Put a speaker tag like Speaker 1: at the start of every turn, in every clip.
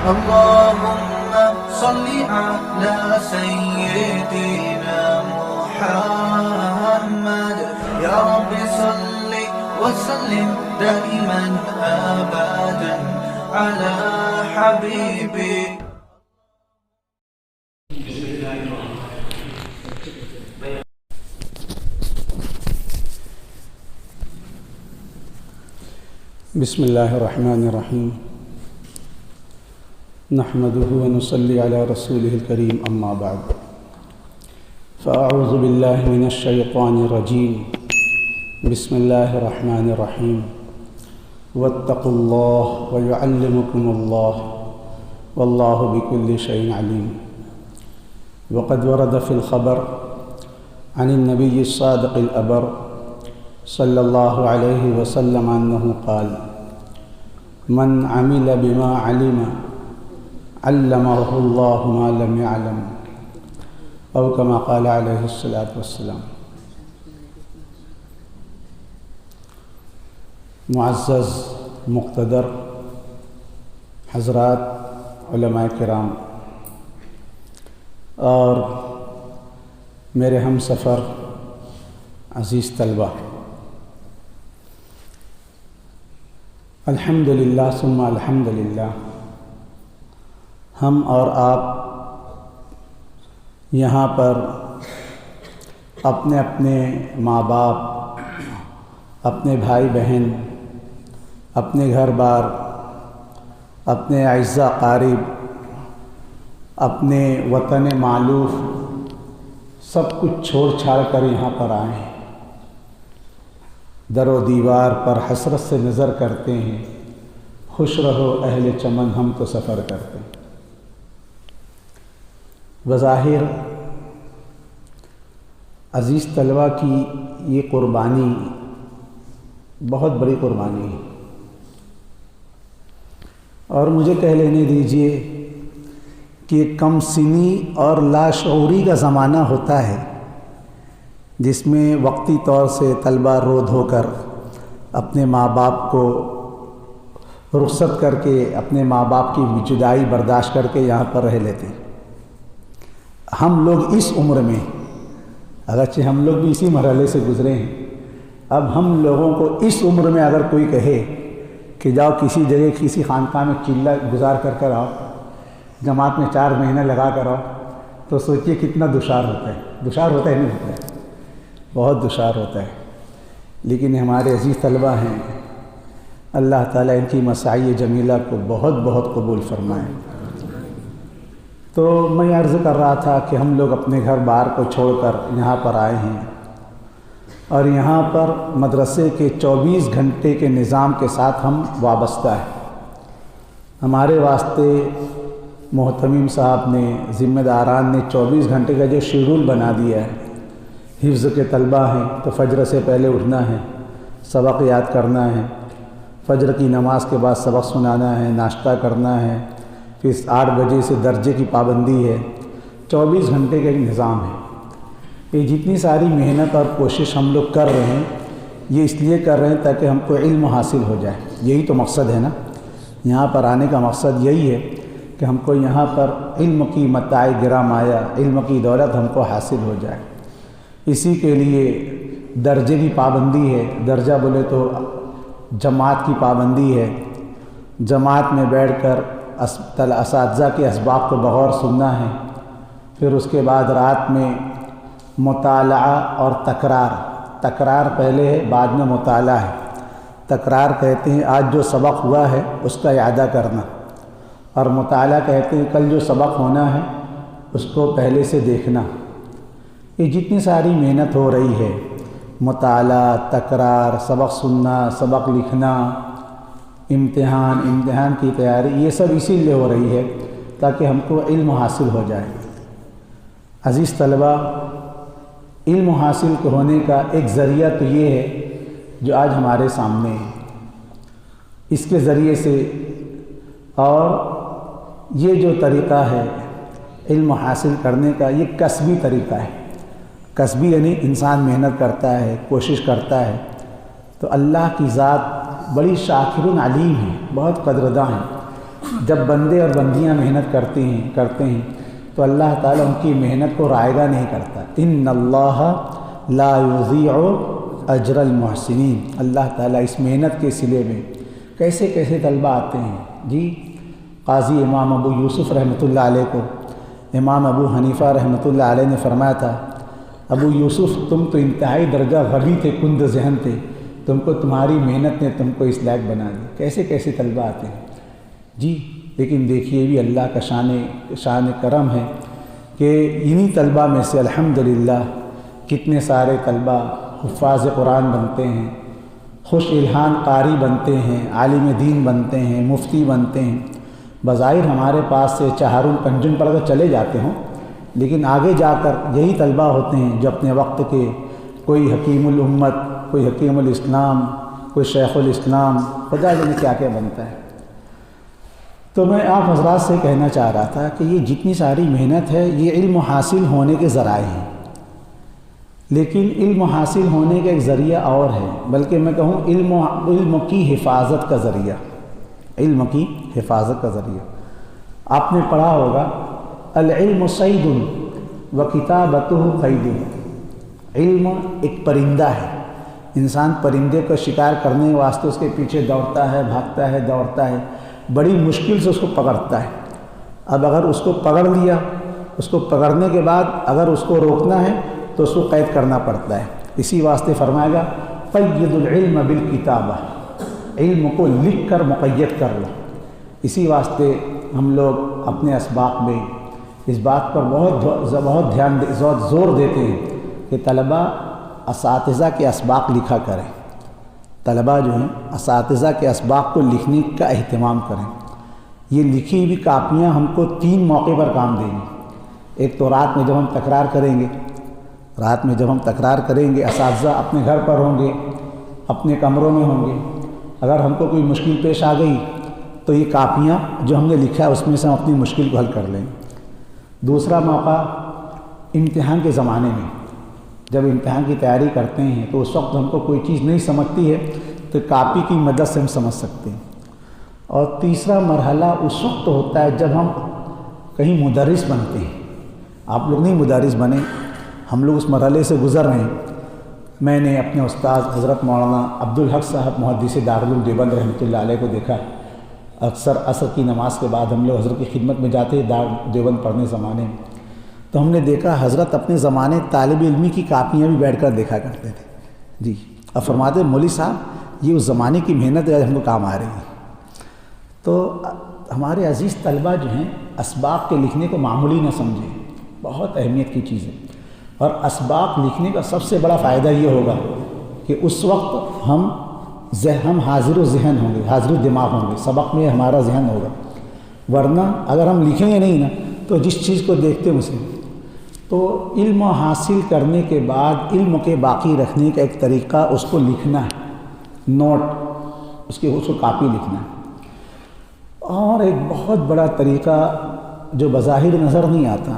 Speaker 1: اللهم صل على سيدنا محمد يا رب صل وسلم دائما أبدا على حبيبك.
Speaker 2: بسم الله الرحمن الرحيم نحمده ونصلي على رسوله الكريم أما بعد فأعوذ بالله من الشيطان الرجيم بسم الله الرحمن الرحيم واتقوا الله ويعلمكم الله والله بكل شيء عليم. وقد ورد في الخبر عن النبي الصادق الأبر صلى الله عليه وسلم أنه قال: من عمل بما علم علمه الله ما لم يعلم، أو كما قال عليه الصلاة والسلام. معزز مقتدر حضرات علماء کرام اور میرے ہم سفر عزیز طلبہ، الحمدللہ ثم الحمدللہ، ہم اور آپ یہاں پر اپنے اپنے ماں باپ، اپنے بھائی بہن، اپنے گھر بار، اپنے اعزاء قارب، اپنے وطن مألوف سب کچھ چھوڑ چھاڑ کر یہاں پر آئے ہیں. در و دیوار پر حسرت سے نظر کرتے ہیں، خوش رہو اہل چمن ہم تو سفر کرتے ہیں. بظاہر عزیز طلبہ کی یہ قربانی بہت بڑی قربانی ہے، اور مجھے کہہ لینے دیجئے کہ کم سنی اور لاشعوری کا زمانہ ہوتا ہے جس میں وقتی طور سے طلبہ رو دھو کر اپنے ماں باپ کو رخصت کر کے، اپنے ماں باپ کی جدائی برداشت کر کے یہاں پر رہ لیتے ہیں. ہم لوگ اس عمر میں، اگرچہ ہم لوگ بھی اسی مرحلے سے گزرے ہیں، اب ہم لوگوں کو اس عمر میں اگر کوئی کہے کہ جاؤ کسی جگہ کسی خانقاہ میں چلہ گزار کر آؤ، جماعت میں 4 مہینے لگا کر آؤ، تو سوچئے کتنا دشوار ہوتا ہے. دشوار ہوتا ہے نہیں ہوتا ہے، بہت دشوار ہوتا ہے. لیکن ہمارے عزیز طلبہ ہیں، اللہ تعالیٰ ان کی مساعی جمیلہ کو بہت بہت قبول فرمائے. تو میں عرض کر رہا تھا کہ ہم لوگ اپنے گھر بار کو چھوڑ کر یہاں پر آئے ہیں، اور یہاں پر مدرسے کے 24 گھنٹے کے نظام کے ساتھ ہم وابستہ ہیں. ہمارے واسطے محتمم صاحب نے، ذمہ داران نے 24 گھنٹے کا جو شیڈول بنا دیا ہے. حفظ کے طلبہ ہیں تو فجر سے پہلے اٹھنا ہے، سبق یاد کرنا ہے، فجر کی نماز کے بعد سبق سنانا ہے، ناشتہ کرنا ہے، پھر 8 بجے سے درجے کی پابندی ہے. 24 گھنٹے کا ایک نظام ہے. یہ جتنی ساری محنت اور کوشش ہم لوگ کر رہے ہیں، یہ اس لیے کر رہے ہیں تاکہ ہم کو علم حاصل ہو جائے. یہی تو مقصد ہے نا، یہاں پر آنے کا مقصد یہی ہے کہ ہم کو یہاں پر علم کی متاع گرام آیا، علم کی دولت ہم کو حاصل ہو جائے. اسی کے لیے درجے کی پابندی ہے. درجہ بولے تو جماعت کی پابندی ہے. جماعت میں بیٹھ کر اساتذہ کے اسباق کو بغور سننا ہے. پھر اس کے بعد رات میں مطالعہ اور تکرار پہلے ہے، بعد میں مطالعہ ہے. تکرار کہتے ہیں آج جو سبق ہوا ہے اس کا اعادہ کرنا، اور مطالعہ کہتے ہیں کل جو سبق ہونا ہے اس کو پہلے سے دیکھنا. یہ جتنی ساری محنت ہو رہی ہے، مطالعہ، تکرار، سبق سننا، سبق لکھنا، امتحان کی تیاری، یہ سب اسی لیے ہو رہی ہے تاکہ ہم کو علم حاصل ہو جائے. عزیز طلبہ، علم حاصل ہونے کا ایک ذریعہ تو یہ ہے جو آج ہمارے سامنے ہے. اس کے ذریعے سے، اور یہ جو طریقہ ہے علم حاصل کرنے کا، یہ کسبی طریقہ ہے. کسبی یعنی انسان محنت کرتا ہے، کوشش کرتا ہے. تو اللہ کی ذات بڑی شاکر علیم ہے، بہت قدرداں ہے. جب بندے اور بندیاں محنت کرتے ہیں تو اللہ تعالیٰ ان کی محنت کو رائگاں نہیں کرتا۔ ان اللہ لا یضیع اجر المحسنین۔ اللہ تعالیٰ اس محنت کے صلے میں کیسے کیسے طلبہ آتے ہیں جی۔ قاضی امام ابو یوسف رحمۃ اللہ علیہ کو امام ابو حنیفہ رحمۃ اللہ علیہ نے فرمایا تھا، ابو یوسف تم تو انتہائی درجہ غبی تھے، کند ذہن تھے، تم کو تمہاری محنت نے تم کو اس لائق بنا دی۔ کیسے کیسے طلبہ آتے ہیں جی۔ لیکن دیکھیے بھی اللہ کا شان کرم ہے کہ انہی طلبہ میں سے الحمدللہ کتنے سارے طلبہ حفاظ قرآن بنتے ہیں، خوش الحان قاری بنتے ہیں، عالم دین بنتے ہیں، مفتی بنتے ہیں۔ بظاہر ہمارے پاس سے چہارم پنجم پڑھ کر چلے جاتے ہوں، لیکن آگے جا کر یہی طلبہ ہوتے ہیں جو اپنے وقت کے کوئی حکیم الامت، کوئی حکیم الاسلام، کوئی شیخ الاسلام، خدا جانے کیا کیا بنتا ہے۔ تو میں آپ حضرات سے کہنا چاہ رہا تھا کہ یہ جتنی ساری محنت ہے یہ علم حاصل ہونے کے ذرائع ہیں، لیکن علم حاصل ہونے کا ایک ذریعہ اور ہے، بلکہ میں کہوں علم کی حفاظت کا ذریعہ، علم کی حفاظت کا ذریعہ۔ آپ نے پڑھا ہوگا العلم صید و کتابتہ قید۔ علم ایک پرندہ ہے، انسان پرندے کو شکار کرنے واسطے اس کے پیچھے دوڑتا ہے، دوڑتا ہے، بڑی مشکل سے اس کو پکڑتا ہے۔ اب اگر اس کو پکڑ لیا، اس کو پکڑنے کے بعد اگر اس کو روکنا ہے تو اس کو قید کرنا پڑتا ہے۔ اسی واسطے فرمائے گا قید العلم بالکتابہ، علم کو لکھ کر مقید کر لو۔ اسی واسطے ہم لوگ اپنے اسباق میں اس بات پر بہت زور دیتے ہیں کہ طلبہ اساتذہ کے اسباق لکھا کریں، طلبہ جو ہیں اساتذہ کے اسباق کو لکھنے کا اہتمام کریں۔ یہ لکھی ہوئی کاپیاں ہم کو 3 موقع پر کام دیں گی۔ ایک تو رات میں جب ہم تکرار کریں گے، اساتذہ اپنے گھر پر ہوں گے، اپنے کمروں میں ہوں گے، اگر ہم کو کوئی مشکل پیش آ گئی تو یہ کاپیاں جو ہم نے لکھا ہے اس میں سے ہم اپنی مشکل کو حل کر لیں گے۔ دوسرا موقع امتحان کے زمانے میں، جب امتحان کی تیاری کرتے ہیں تو اس وقت ہم کو کوئی چیز نہیں سمجھتی ہے تو کاپی کی مدد سے ہم سمجھ سکتے ہیں۔ اور تیسرا مرحلہ اس وقت ہوتا ہے جب ہم کہیں مدرس بنتے ہیں۔ آپ لوگ نہیں مدرس بنے، ہم لوگ اس مرحلے سے گزر رہے ہیں۔ میں نے اپنے استاد حضرت مولانا عبدالحق صاحب محدث دارالعلوم دیوبند رحمۃ اللہ علیہ کو دیکھا، اکثر عصر کی نماز کے بعد ہم لوگ حضرت کی خدمت میں جاتے دیوبند پڑھنے زمانے میں، تو ہم نے دیکھا حضرت اپنے زمانے طالب علمی کی کاپیاں بھی بیٹھ کر دیکھا کرتے تھے جی۔ اب فرماتے مولوی صاحب یہ اس زمانے کی محنت ہے، ہم کو کام آ رہی ہے۔ تو ہمارے عزیز طلبہ جو ہیں اسباق کے لکھنے کو معمولی نہ سمجھیں، بہت اہمیت کی چیز ہے۔ اور اسباق لکھنے کا سب سے بڑا فائدہ یہ ہوگا کہ اس وقت ہم حاضر و ذہن ہوں گے، حاضر و دماغ ہوں گے، سبق میں ہمارا ذہن ہوگا۔ ورنہ اگر ہم لکھیں گے نہیں نا تو جس چیز کو دیکھتے ہیں اسے، تو علم حاصل کرنے کے بعد علم کے باقی رکھنے کا ایک طریقہ اس کو لکھنا ہے، نوٹ اس کو کاپی لکھنا ہے۔ اور ایک بہت بڑا طریقہ جو بظاہر نظر نہیں آتا،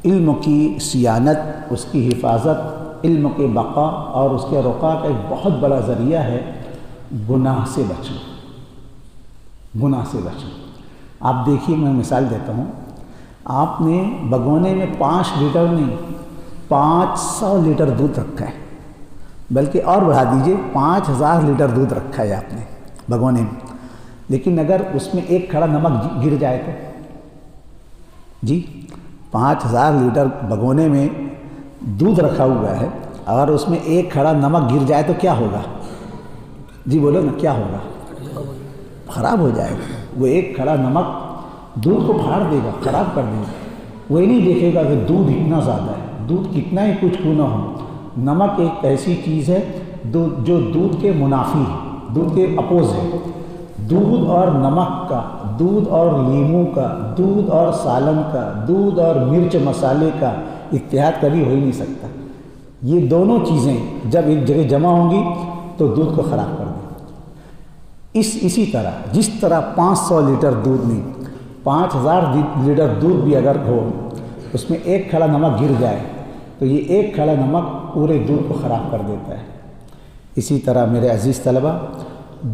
Speaker 2: علم کی صیانت، اس کی حفاظت، علم کے بقا اور اس کے رقا کا ایک بہت بڑا ذریعہ ہے گناہ سے بچنا۔ گناہ سے بچنا، آپ دیکھیے میں مثال دیتا ہوں، آپ نے بگونے میں 5 لیٹر نہیں 500 لیٹر دودھ رکھا ہے، بلکہ اور بڑھا دیجئے 5000 لیٹر دودھ رکھا ہے آپ نے بگونے میں، لیکن اگر اس میں 1 کھڑا نمک گر جائے تو جی 5000 لیٹر بگونے میں دودھ رکھا ہوا ہے، اگر اس میں 1 کھڑا نمک گر جائے تو کیا ہوگا جی؟ بولو نا کیا ہوگا؟ خراب ہو جائے گا۔ وہ 1 کھڑا نمک دودھ کو پھاڑ دے گا، خراب کر دے گا۔ وہ یہ نہیں دیکھے گا کہ دودھ اتنا زیادہ ہے، دودھ کتنا ہی کچھ کیوں نہ ہو۔ نمک ایک ایسی چیز ہے جو دودھ کے منافی ہے، دودھ کے اپوز ہے۔ دودھ اور نمک کا، دودھ اور لیموں کا، دودھ اور سالن کا، دودھ اور مرچ مسالے کا اتحاد کبھی ہو ہی نہیں سکتا۔ یہ دونوں چیزیں جب ایک جگہ جمع ہوں گی تو دودھ کو خراب کر دیں۔ اسی طرح جس طرح 500 لیٹر دودھ نہیں 5000 لیٹر دودھ بھی اگر ہو، اس میں 1 کھڑا نمک گر جائے تو یہ 1 کھڑا نمک پورے دودھ کو خراب کر دیتا ہے۔ اسی طرح میرے عزیز طلبہ،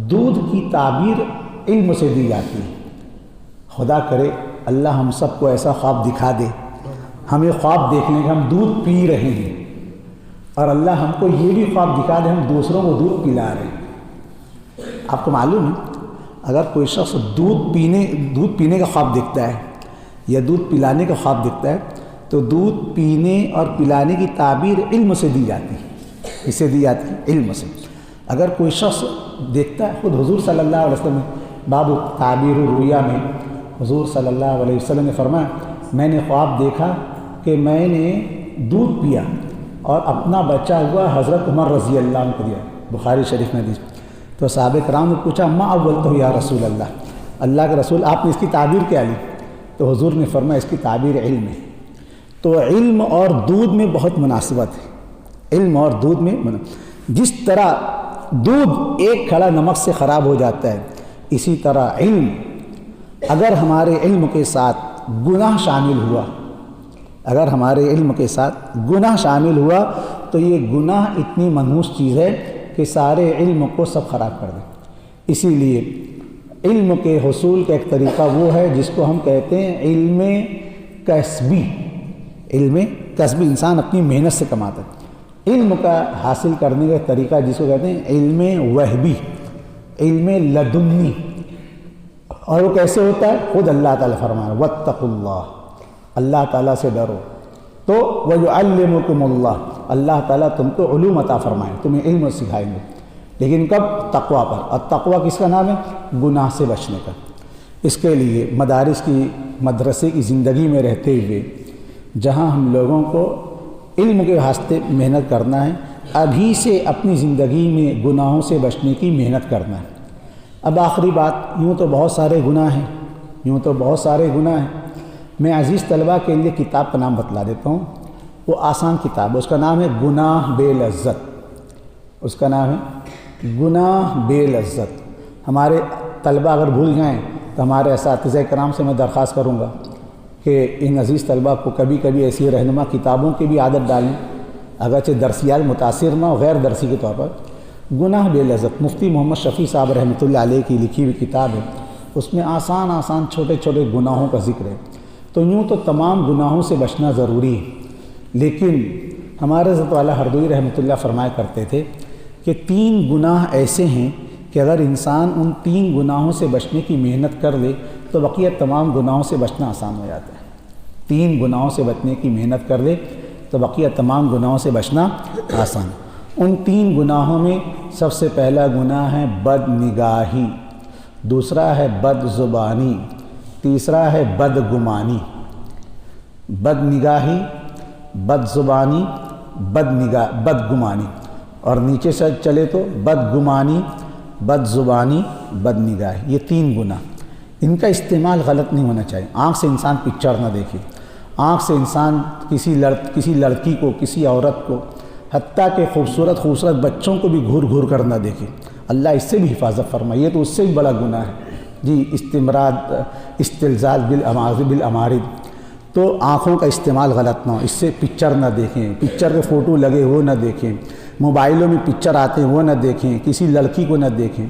Speaker 2: دودھ کی تعبیر علم سے دی جاتی ہے۔ خدا کرے اللہ ہم سب کو ایسا خواب دکھا دے، ہمیں خواب دیکھنے کا ہم دودھ پی رہے ہیں اور اللہ ہم کو یہ بھی خواب دکھا دے ہم دوسروں کو دودھ پلا رہے ہیں۔ آپ کو معلوم ہے اگر کوئی شخص دودھ پینے کا خواب دیکھتا ہے یا دودھ پلانے کا خواب دیکھتا ہے تو دودھ پینے اور پلانے کی تعبیر علم سے دی جاتی ہے، اسے دی جاتی ہے علم سے۔ اگر کوئی شخص دیکھتا ہے، خود حضور صلی اللہ علیہ وسلم باب تعبیر الرؤیا میں حضور صلی اللہ علیہ وسلم نے فرمایا میں نے خواب دیکھا کہ میں نے دودھ پیا اور اپنا بچا ہوا حضرت عمر رضی اللہ عنہ کو دیا، بخاری شریف میں حدیث۔ تو صحابہ کرام نے پوچھا ما اولتہ یا رسول اللہ کے رسول آپ نے اس کی تعبیر کیا لی؟ تو حضور نے فرمایا اس کی تعبیر علم ہے۔ تو علم اور دودھ میں بہت مناسبت ہے، علم اور دودھ میں جس طرح دودھ ایک کھڑا نمک سے خراب ہو جاتا ہے، اسی طرح علم اگر ہمارے علم کے ساتھ گناہ شامل ہوا، اگر ہمارے علم کے ساتھ گناہ شامل ہوا تو یہ گناہ اتنی منحوس چیز ہے کہ سارے علم کو سب خراب کر دے۔ اسی لیے علم کے حصول کا ایک طریقہ وہ ہے جس کو ہم کہتے ہیں علم کسبی۔ علم کسبی انسان اپنی محنت سے کماتا ہے۔ علم کا حاصل کرنے کا طریقہ جس کو کہتے ہیں علم وہبی، علم لدنی، اور وہ کیسے ہوتا ہے؟ خود اللہ تعالیٰ فرمایا واتقوا اللہ، اللہ تعالیٰ سے ڈرو، تو وَيُعَلِّمُكُمُ اللَّهُ، اللہ تعالیٰ تم کو علوم عطا فرمائیں، تمہیں علم سکھائیں گے، لیکن کب؟ تقویٰ پر۔ اور تقویٰ کس کا نام ہے؟ گناہ سے بچنے کا۔ اس کے لیے مدرسے کی زندگی میں رہتے ہوئے جہاں ہم لوگوں کو علم کے واسطے محنت کرنا ہے، ابھی سے اپنی زندگی میں گناہوں سے بچنے کی محنت کرنا ہے۔ اب آخری بات، یوں تو بہت سارے گناہ ہیں، میں عزیز طلبہ کے لیے کتاب کا نام بتلا دیتا ہوں، وہ آسان کتاب ہے، اس کا نام ہے گناہ بے لذت، اس کا نام ہے گناہ بے لذت۔ ہمارے طلبہ اگر بھول جائیں تو ہمارے اساتذہ کرام سے میں درخواست کروں گا کہ ان عزیز طلبہ کو کبھی کبھی ایسی رہنما کتابوں کی بھی عادت ڈالیں، اگرچہ درسیات متاثر نہ ہو، غیر درسی کے طور پر۔ گناہ بے لذت مفتی محمد شفیع صاحب رحمۃ اللہ علیہ کی لکھی ہوئی کتاب ہے، اس میں آسان چھوٹے چھوٹے گناہوں کا ذکر ہے۔ تو یوں تو تمام گناہوں سے بچنا ضروری ہے، لیکن ہمارے حضرت والا ہردوئی رحمۃ اللہ فرمایا کرتے تھے کہ 3 گناہ ایسے ہیں کہ اگر انسان ان 3 گناہوں سے بچنے کی محنت کر لے تو بقیہ تمام گناہوں سے بچنا آسان ہو جاتا ہے۔ 3 گناہوں سے بچنے کی محنت کر لے تو بقیہ تمام گناہوں سے بچنا آسان۔ ان 3 گناہوں میں سب سے پہلا گناہ ہے بد نگاہی، دوسرا ہے بد زبانی، تیسرا ہے بد گمانی۔ بد نگاہی، بد زبانی، بد گمانی، اور نیچے سے چلے تو بد گمانی، بد زبانی، بد نگاہی، یہ 3 گناہ۔ ان کا استعمال غلط نہیں ہونا چاہیے۔ آنکھ سے انسان پکچر نہ دیکھے، آنکھ سے انسان کسی لڑکی کو، کسی عورت کو، حتیٰ کہ خوبصورت بچوں کو بھی گھور کر نہ دیکھے، اللہ اس سے بھی حفاظت فرمائے، یہ تو اس سے بھی بڑا گناہ ہے جی۔ استلذاذ بالامارد، تو آنکھوں کا استعمال غلط نہ ہو، اس سے پکچر نہ دیکھیں، پکچر کے فوٹو لگے وہ نہ دیکھیں، موبائلوں میں پکچر آتے ہیں وہ نہ دیکھیں، کسی لڑکی کو نہ دیکھیں۔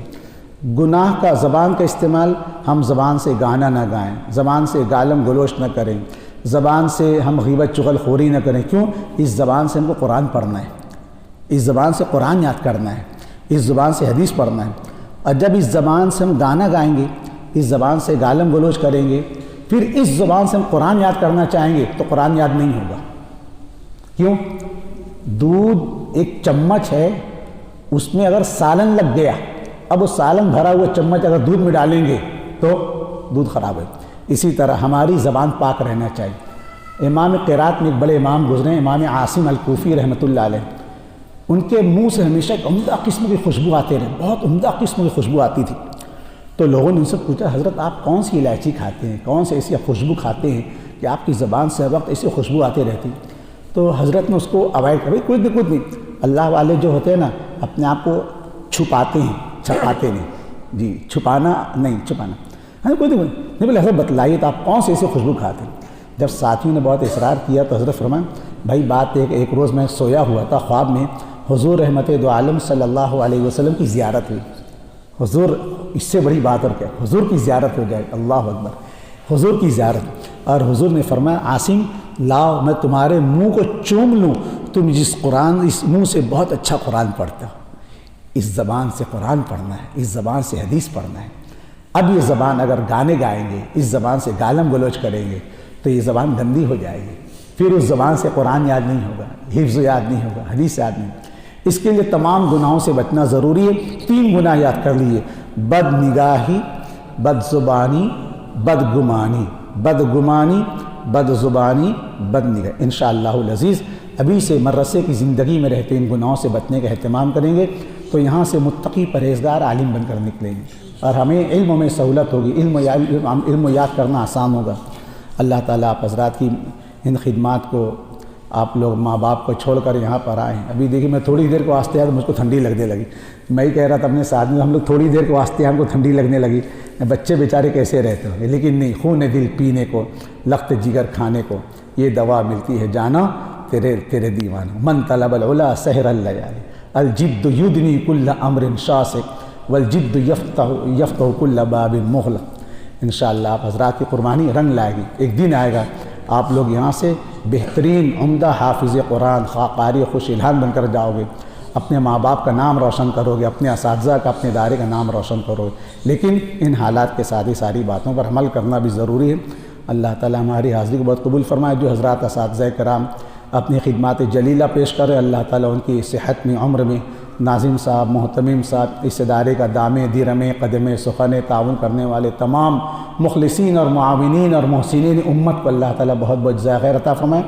Speaker 2: گناہ کا زبان کا استعمال، ہم زبان سے گانا نہ گائیں، زبان سے گالم گلوچ نہ کریں، زبان سے ہم غیبت چغل خوری نہ کریں۔ کیوں؟ اس زبان سے ہم کو قرآن پڑھنا ہے، اس زبان سے قرآن یاد کرنا ہے، اس زبان سے حدیث پڑھنا ہے۔ اور جب اس زبان سے ہم گانا گائیں گے، اس زبان سے گالم گلوچ کریں گے، پھر اس زبان سے ہم قرآن یاد کرنا چاہیں گے تو قرآن یاد نہیں ہوگا۔ کیوں؟ دودھ ایک چمچ ہے، اس میں اگر سالن لگ گیا، اب وہ سالن بھرا ہوا چمچ اگر دودھ میں ڈالیں گے تو دودھ خراب ہے۔ اسی طرح ہماری زبان پاک رہنا چاہیے۔ امام قرات میں ایک بڑے امام گزرے ہیں، امام عاصم الکوفی رحمۃ اللہ علیہ، ان کے منہ سے ہمیشہ ایک عمدہ قسم کی خوشبو آتے رہے، بہت عمدہ قسم کی خوشبو آتی تھی۔ تو لوگوں نے ان سے پوچھا حضرت آپ کون سی الائچی کھاتے ہیں، کون سے ایسی خوشبو کھاتے ہیں کہ آپ کی زبان سے ہر وقت ایسی خوشبو آتی رہتی؟ تو حضرت نے اس کو اوائڈ کر، کچھ نہیں، اللہ والے جو ہوتے ہیں نا اپنے آپ کو چھپاتے ہیں، چھپاتے نہیں جی، چھپانا ہاں کوئی نہیں بولے حضرت بتلائیے تو آپ کون سے ایسی خوشبو کھاتے ہیں؟ جب ساتھیوں نے بہت اصرار کیا تو حضرت فرمایا بھائی بات ہے کہ ایک روز میں سویا ہوا تھا، خواب میں حضور رحمت دو عالم صلی اللہ علیہ وسلم کی زیارت ہوئی۔ حضور، اس سے بڑی بات اور کیا، حضور کی زیارت ہو جائے، اللہ اکبر۔ حضور کی زیارت، اور حضور نے فرمایا عاصم لاؤ میں تمہارے منہ کو چوم لوں، تم جس منہ سے بہت اچھا قرآن پڑھتے ہو، اس زبان سے قرآن پڑھنا ہے، اس زبان سے حدیث پڑھنا ہے۔ اب یہ زبان اگر گانے گائیں گے، اس زبان سے گالم گلوچ کریں گے تو یہ زبان گندی ہو جائے گی، پھر اس زبان سے قرآن یاد نہیں ہوگا، حفظ یاد نہیں ہوگا، حدیث یاد نہیں ہوگا۔ اس کے لیے تمام گناہوں سے بچنا ضروری ہے۔ 3 گناہ یاد کر لیجیے: بد نگاہی، بد زبانی، بد گمانی، بد گمانی، بد زبانی، بد نگاہ۔ انشاءاللہ العزیز ابھی سے مدرسے کی زندگی میں رہتے ان گناہوں سے بچنے کا اہتمام کریں گے تو یہاں سے متقی پرہیزگار عالم بن کر نکلیں گے، اور ہمیں علم میں سہولت ہوگی، علم یاد کرنا آسان ہوگا۔ اللہ تعالیٰ آپ حضرات کی ان خدمات کو، آپ لوگ ماں باپ کو چھوڑ کر یہاں پر آئے ہیں۔ ابھی دیکھیے میں تھوڑی دیر کو واسطے آیا تو مجھ کو ٹھنڈی لگنے لگی، میں ہی کہہ رہا تھا اپنے ساتھ میں، ہم لوگ تھوڑی دیر کے واسطے ہم کو ٹھنڈی لگنے لگی، بچے بیچارے کیسے رہتے ہوں گے، لیکن نہیں، خون دل پینے کو، لخت جگر کھانے کو یہ دوا ملتی ہے جانا تیرے دیوانہ۔ من طلب العلا سحر اللیالی، الجد یدنی کل امر شاسق والجد یفتح کل باب مغلق۔ انشاءاللہ آپ حضرات کی قربانی رنگ لائے گی، ایک دن آئے گا آپ لوگ یہاں سے بہترین عمدہ حافظ قرآن، قاری خوش الحان بن کر جاؤ گے، اپنے ماں باپ کا نام روشن کرو گے، اپنے اساتذہ کا، اپنے ادارے کا نام روشن کرو گے، لیکن ان حالات کے ساتھ ہی ساری باتوں پر عمل کرنا بھی ضروری ہے۔ اللہ تعالیٰ ہماری حاضری کو بہت قبول فرمائے۔ جو حضرات اساتذہ کرام اپنی خدمات جلیلہ پیش کرے، اللہ تعالیٰ ان کی صحت میں، عمر میں، ناظم صاحب، محتمم صاحب، اس ادارے کا دامے درمے قدمے سخن تعاون کرنے والے تمام مخلصین اور معاونین اور محسنین امت کو اللہ تعالیٰ بہت بہت جزائے خیر عطا فرمائے۔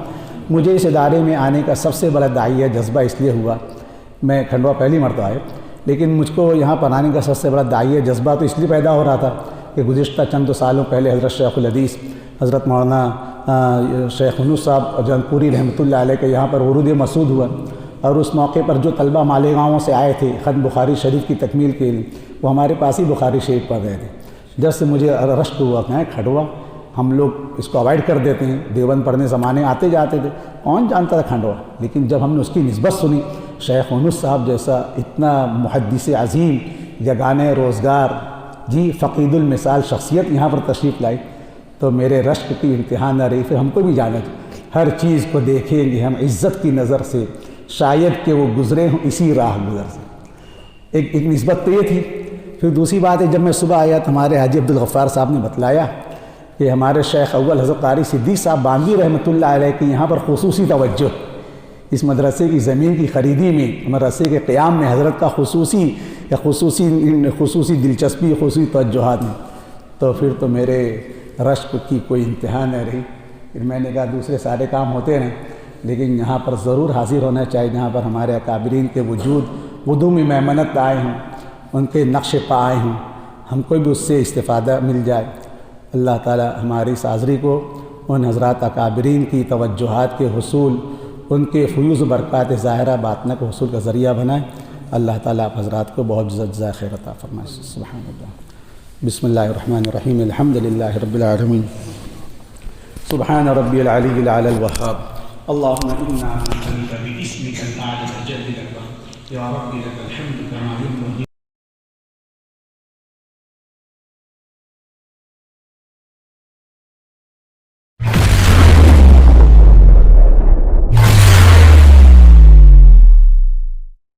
Speaker 2: مجھے اس ادارے میں آنے کا سب سے بڑا داعیہ جذبہ اس لیے ہوا، میں کھنڈوا پہلی مرتبہ آیا، لیکن مجھ کو یہاں پر آنے کا سب سے بڑا داعیہ جذبہ تو اس لیے پیدا ہو رہا تھا کہ گزشتہ چند سالوں پہلے حضرت شیخ الحدیث حضرت مولانا شیخ یونس صاحب جان پوری رحمۃ اللہ علیہ کے یہاں پر ورود مسعود ہوا، اور اس موقع پر جو طلبہ مالیگاؤں سے آئے تھے ختم بخاری شریف کی تکمیل کے لیے، وہ ہمارے پاس ہی بخاری شریف پڑھ رہے تھے۔ جب سے مجھے رشک ہوا کہ کھنڈوا، ہم لوگ اس کو اوائڈ کر دیتے ہیں، دیوبند پڑھنے زمانے آتے جاتے تھے، کون جانتا تھا کھنڈوا، لیکن جب ہم نے اس کی نسبت سنی، شیخ یونس صاحب جیسا اتنا محدث عظیم، یگانہ روزگار، جی فقید المثال شخصیت یہاں پر تشریف لائی، تو میرے رشک کی انتہا نہ رہی۔ پھر ہم کو بھی جانا چاہیے، ہر چیز کو دیکھیں گے ہم عزت کی نظر سے، شاید کہ وہ گزرے ہوں اسی راہ گزر سے۔ ایک نسبت تو یہ تھی۔ پھر دوسری بات ہے، جب میں صبح آیا تو ہمارے حاجی عبدالغفار صاحب نے بتلایا کہ ہمارے شیخ اول حضرت قاری صدیق صاحب باندی رحمۃ اللہ علیہ کی یہاں پر خصوصی توجہ، اس مدرسے کی زمین کی خریدی میں، مدرسے کے قیام میں حضرت کا خصوصی دلچسپی، خصوصی توجہات میں، تو پھر تو میرے رشک کی کوئی انتہا نہ رہی۔ پھر میں نے کہا دوسرے سارے کام ہوتے رہیں، لیکن یہاں پر ضرور حاضر ہونا چاہیے جہاں پر ہمارے اکابرین کے وجود میں میمنت آئے ہوں، ان کے نقش پا آئے ہوں، ہم کو بھی اس سے استفادہ مل جائے۔ اللہ تعالیٰ ہماری اس حاضری کو ان حضرات اکابرین کی توجہات کے حصول، ان کے فیوز و برکات ظاہرہ باطنہ کو حصول کا ذریعہ بنائے۔ اللہ تعالیٰ آپ حضرات کو بہت جزائے خیر عطا فرمائے۔ سبحان اللہ۔ بسم اللہ الرحمن الرحیم، الحمد للہ رب العالمین، سبحان ربی العلی الاعلی الوہاب، اللہم انا نسألک باسمک الاعلی الجل الاکبر، یا رب لک الحمد کما